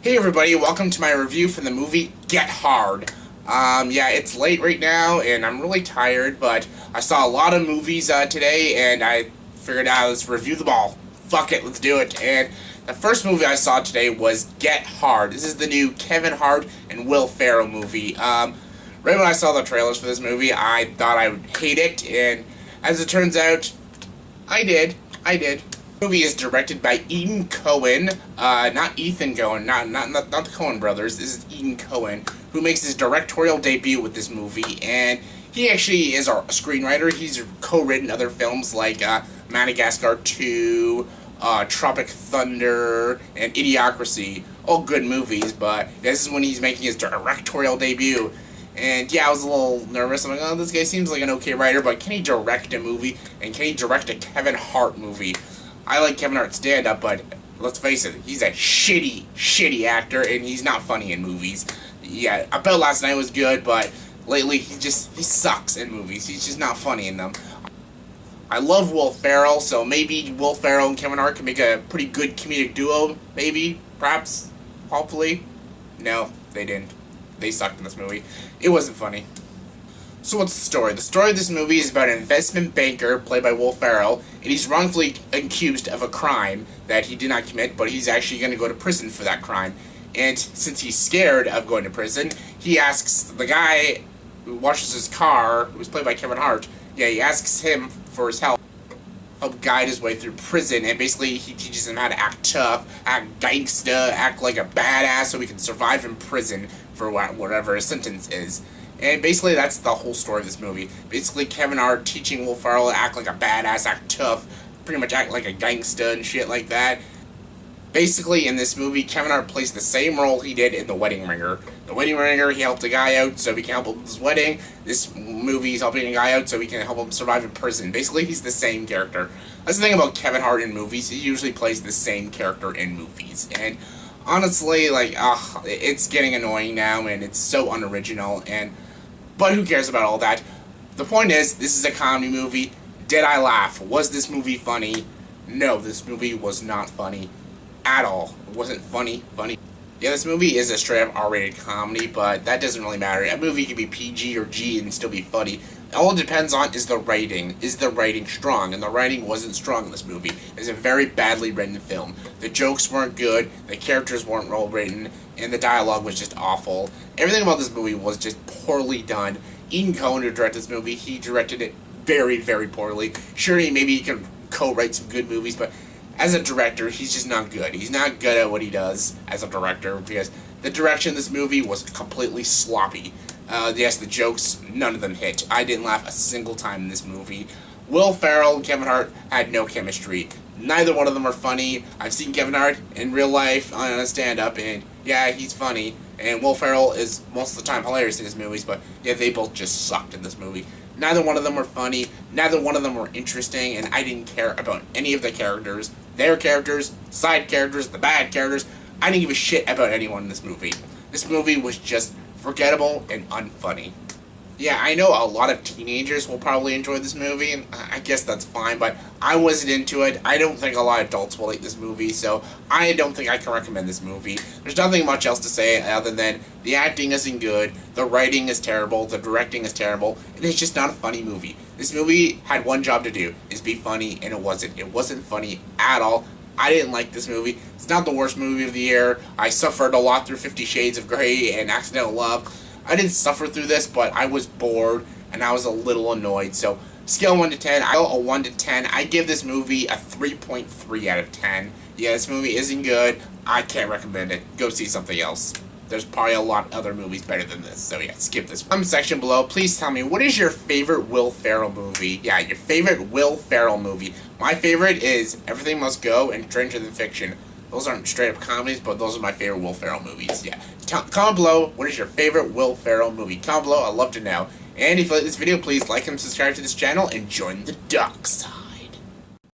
Hey everybody, welcome to my review for the movie Get Hard. Yeah, it's late right now and I'm really tired, but I saw a lot of movies today and I figured out let's review them all. Fuck it, let's do it. And the first movie I saw today was Get Hard. This is the new Kevin Hart and Will Ferrell movie. Right when I saw the trailers for this movie, I thought I would hate it, and as it turns out, I did. The movie is directed by Etan Cohen, not Ethan Cohen, not the Cohen brothers. This is Etan Cohen, who makes his directorial debut with this movie, and he actually is a screenwriter. He's co-written other films like Madagascar 2, Tropic Thunder, and Idiocracy. All good movies, but this is when he's making his directorial debut. And yeah, I was a little nervous. I'm like, oh, this guy seems like an okay writer, but can he direct a movie? And can he direct a Kevin Hart movie? I like Kevin Hart's stand-up, but let's face it, he's a shitty actor, and he's not funny in movies. Yeah, About Last Night was good, but lately he sucks in movies. He's just not funny in them. I love Will Ferrell, so maybe Will Ferrell and Kevin Hart can make a pretty good comedic duo, maybe, perhaps, hopefully. No, they didn't. They sucked in this movie. It wasn't funny. So what's the story? The story of this movie is about an investment banker, played by Will Ferrell, and he's wrongfully accused of a crime that he did not commit, but he's actually going to go to prison for that crime. And since he's scared of going to prison, he asks the guy who washes his car, who's played by Kevin Hart, he asks him for his help guide his way through prison, and basically he teaches him how to act tough, act gangsta, act like a badass so he can survive in prison for whatever his sentence is. And basically that's the whole story of this movie. Basically Kevin Hart teaching Will Ferrell to act like a badass, act tough, pretty much act like a gangsta and shit like that. Basically, in this movie, Kevin Hart plays the same role he did in The Wedding Ringer. The Wedding Ringer, he helped a guy out so he can help him with his wedding. This movie, he's helping a guy out so he can help him survive in prison. Basically, he's the same character. That's the thing about Kevin Hart in movies. He usually plays the same character in movies. And honestly, it's getting annoying now, and it's so unoriginal. But who cares about all that? The point is, this is a comedy movie. Did I laugh? Was this movie funny? No, this movie was not funny at all. It wasn't funny. Yeah, this movie is a straight-up R-rated comedy, but that doesn't really matter. A movie can be PG or G and still be funny. All it depends on is the writing. Is the writing strong? And the writing wasn't strong in this movie. It's a very badly written film. The jokes weren't good, the characters weren't well written, and the dialogue was just awful. Everything about this movie was just poorly done. Etan Cohen, who directed this movie, he directed it very, very poorly. Sure, maybe he can co-write some good movies, but as a director, he's just not good. He's not good at what he does as a director, because the direction of this movie was completely sloppy. Yes, the jokes, none of them hit. I didn't laugh a single time in this movie. Will Ferrell and Kevin Hart had no chemistry. Neither one of them are funny. I've seen Kevin Hart in real life on a stand-up, and yeah, he's funny. And Will Ferrell is most of the time hilarious in his movies, but yeah, they both just sucked in this movie. Neither one of them were funny, neither one of them were interesting, and I didn't care about any of the characters. Their characters, side characters, the bad characters. I didn't give a shit about anyone in this movie. This movie was just forgettable and unfunny. Yeah, I know a lot of teenagers will probably enjoy this movie, and I guess that's fine, but I wasn't into it. I don't think a lot of adults will like this movie, so I don't think I can recommend this movie. There's nothing much else to say other than the acting isn't good, the writing is terrible, the directing is terrible, and it's just not a funny movie. This movie had one job to do, is be funny, and it wasn't. It wasn't funny at all. I didn't like this movie. It's not the worst movie of the year. I suffered a lot through 50 Shades of Grey and Accidental Love. I didn't suffer through this, but I was bored, and I was a little annoyed. So, scale 1 to 10, I go a 1 to 10. I give this movie a 3.3 out of 10. Yeah, this movie isn't good. I can't recommend it. Go see something else. There's probably a lot of other movies better than this. So yeah, skip this. Comment section below, please tell me, what is your favorite Will Ferrell movie? Yeah, your favorite Will Ferrell movie. My favorite is Everything Must Go and Stranger Than Fiction. Those aren't straight-up comedies, but those are my favorite Will Ferrell movies, yeah. Comment below, what is your favorite Will Ferrell movie? Comment below, I'd love to know. And if you like this video, please like and subscribe to this channel, and join the dark side.